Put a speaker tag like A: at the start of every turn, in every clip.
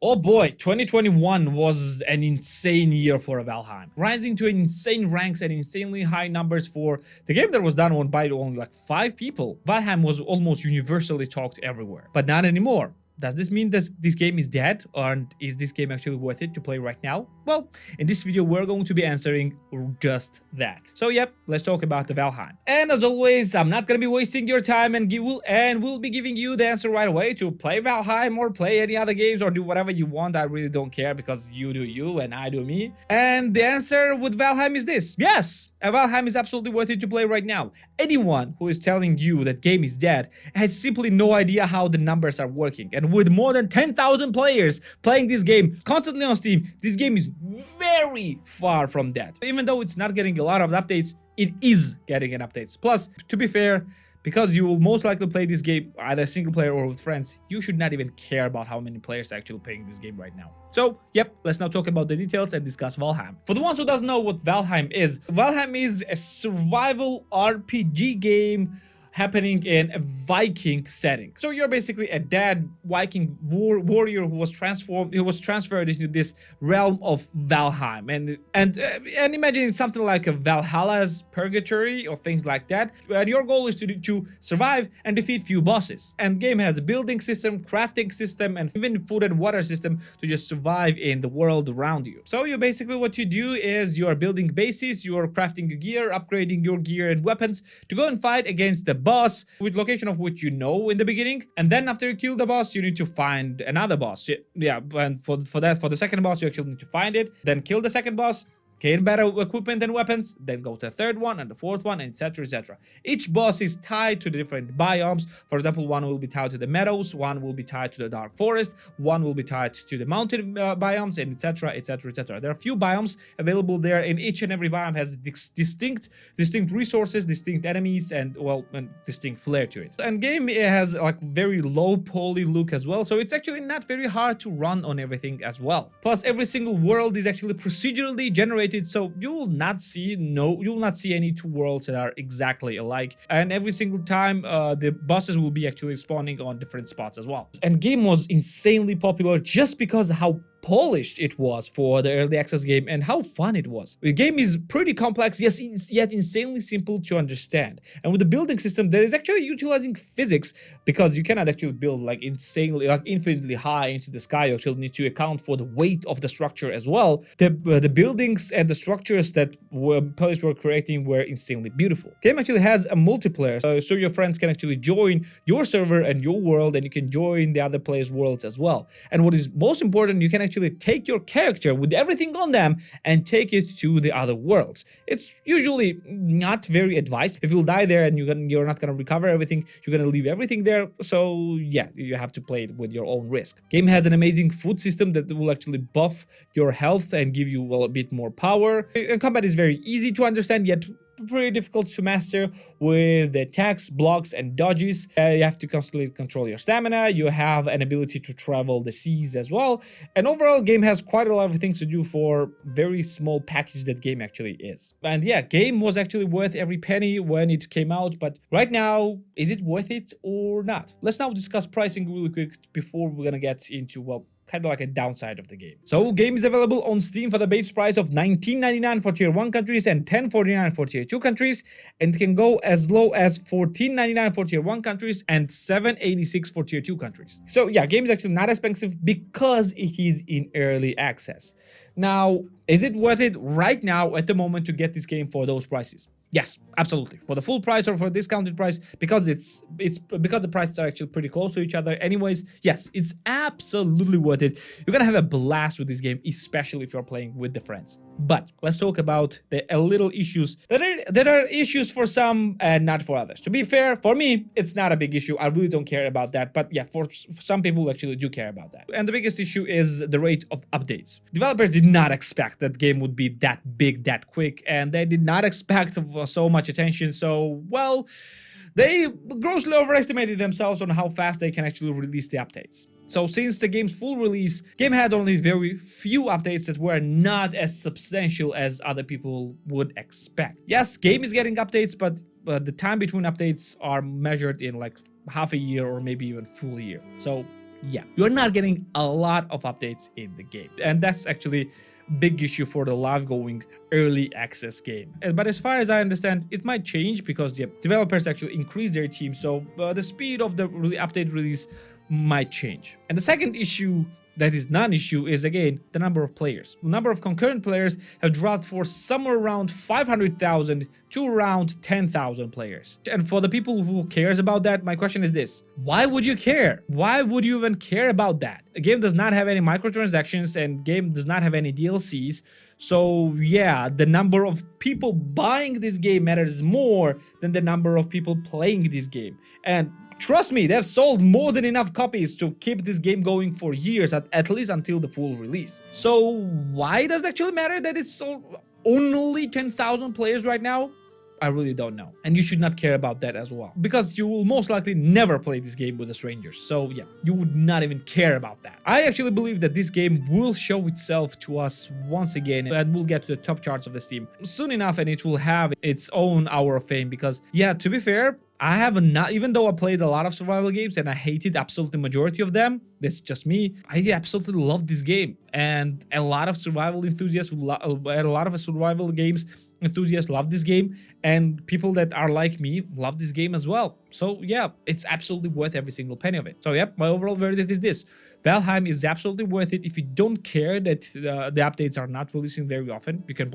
A: Oh boy, 2021 was an insane year for Valheim, rising to insane ranks and insanely high numbers for the game that was done on by only like 5 people. Valheim was almost universally talked everywhere, but not anymore. Does this mean that this game is dead, or is this game actually worth it to play right now? Well, in this video we're going to be answering just that. So yep, let's talk about the Valheim. And as always, I'm not gonna be wasting your time and we'll be giving you the answer right away to play Valheim or play any other games or do whatever you want. I really don't care because you do you and I do me. And the answer with Valheim is this: yes, Valheim is absolutely worth it to play right now. Anyone who is telling you that game is dead has simply no idea how the numbers are working. And with more than 10,000 players playing this game constantly on Steam, this game is very far from dead. Even though it's not getting a lot of updates, it is getting an updates. Plus, to be fair, because you will most likely play this game either single player or with friends, you should not even care about how many players are actually playing this game right now. So, yep, let's now talk about the details and discuss Valheim. For the ones who doesn't know what Valheim is a survival RPG game happening in a Viking setting. So you're basically a dead Viking warrior who was transferred into this realm of Valheim, and imagine something like a Valhalla's Purgatory or things like that. And your goal is to survive and defeat few bosses. And game has a building system, crafting system, and even food and water system to just survive in the world around you. So you basically what you do is you are building bases, you are crafting your gear, upgrading your gear and weapons to go and fight against the boss, with location of which you know in the beginning, and then after you kill the boss you need to find another boss. Yeah, and for the second boss you actually need to find it, then kill the second boss, gain better equipment and weapons, then go to the third one and the fourth one, etc, etc. Each boss is tied to the different biomes. For example, one will be tied to the meadows, one will be tied to the dark forest, one will be tied to the mountain biomes, and etc, etc, etc. There are a few biomes available there, and each and every biome has distinct resources, distinct enemies, and distinct flair to it. And game has like very low poly look as well, so it's actually not very hard to run on everything as well. Plus, every single world is actually procedurally generated, so you will not see any two worlds that are exactly alike, and every single time the bosses will be actually spawning on different spots as well. And game was insanely popular just because how polished it was for the early access game and how fun it was. The game is pretty complex, yes, yet insanely simple to understand. And with the building system that is actually utilizing physics, because you cannot actually build like insanely, like infinitely high into the sky. You actually need to account for the weight of the structure as well. The buildings and the structures that players were creating were insanely beautiful. The game actually has a multiplayer, so your friends can actually join your server and your world, and you can join the other players' worlds as well. And what is most important, you can actually take your character with everything on them and take it to the other worlds. It's usually not very advised. If you'll die there and you're not gonna recover everything, you're gonna leave everything there. So yeah, you have to play it with your own risk. Game has an amazing food system that will actually buff your health and give you a bit more power. And combat is very easy to understand, yet pretty difficult to master with the attacks, blocks, and dodges. You have to constantly control your stamina. You have an ability to travel the seas as well. And overall, game has quite a lot of things to do for very small package that game actually is. And yeah, game was actually worth every penny when it came out, but right now, is it worth it or not? Let's now discuss pricing really quick before we're gonna get into, well, kind of like a downside of the game. So, game is available on Steam for the base price of $19.99 for tier 1 countries and $10.49 for tier 2 countries, and can go as low as $14.99 for tier 1 countries and $7.86 for tier 2 countries. So yeah, game is actually not expensive because it is in early access. Now, is it worth it right now at the moment to get this game for those prices? Yes, absolutely. For the full price or for a discounted price, because because the prices are actually pretty close to each other anyways, yes, it's absolutely worth it. You're gonna have a blast with this game, especially if you're playing with the friends. But let's talk about the little issues that are issues for some and not for others. To be fair, for me, it's not a big issue. I really don't care about that. But yeah, for some people actually do care about that. And the biggest issue is the rate of updates. Developers did not expect that game would be that big, that quick, and they did not expect so much attention. So, well, they grossly overestimated themselves on how fast they can actually release the updates. So since the game's full release, game had only very few updates that were not as substantial as other people would expect. Yes, game is getting updates, but the time between updates are measured in like half a year or maybe even full year. So yeah, you're not getting a lot of updates in the game. And that's actually big issue for the live going early access game. But as far as I understand, it might change because developers actually increase their team, so the speed of the update release might change. And the second issue that is non-issue is again the number of players. The number of concurrent players have dropped for somewhere around 500,000 to around 10,000 players. And for the people who cares about that, my question is this: why would you care? Why would you even care about that? The game does not have any microtransactions and game does not have any DLCs. So yeah, the number of people buying this game matters more than the number of people playing this game. And trust me, they've sold more than enough copies to keep this game going for years, at least until the full release. So why does it actually matter that it's only 10,000 players right now? I really don't know. And you should not care about that as well, because you will most likely never play this game with a stranger. So yeah, you would not even care about that. I actually believe that this game will show itself to us once again, and we'll get to the top charts of the Steam soon enough, and it will have its own hour of fame. Because yeah, to be fair, I have not, even though I played a lot of survival games and I hated absolutely majority of them, that's just me, I absolutely love this game. And a lot of survival enthusiasts, a lot of survival games enthusiasts love this game, and people that are like me love this game as well. So yeah, it's absolutely worth every single penny of it. So yeah, my overall verdict is this: Valheim is absolutely worth it if you don't care that the updates are not releasing very often. We can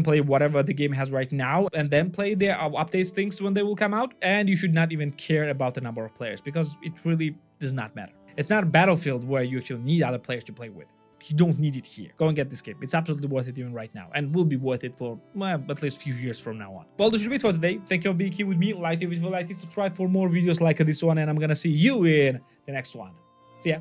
A: play whatever the game has right now, and then play the updates things when they will come out. And you should not even care about the number of players, because it really does not matter. It's not a Battlefield where you actually need other players to play with. You don't need it here. Go and get this game. It's absolutely worth it even right now, and will be worth it for at least a few years from now on. Well, this should be it for today. Thank you for being here with me. Like the video, subscribe for more videos like this one, and I'm gonna see you in the next one. See ya.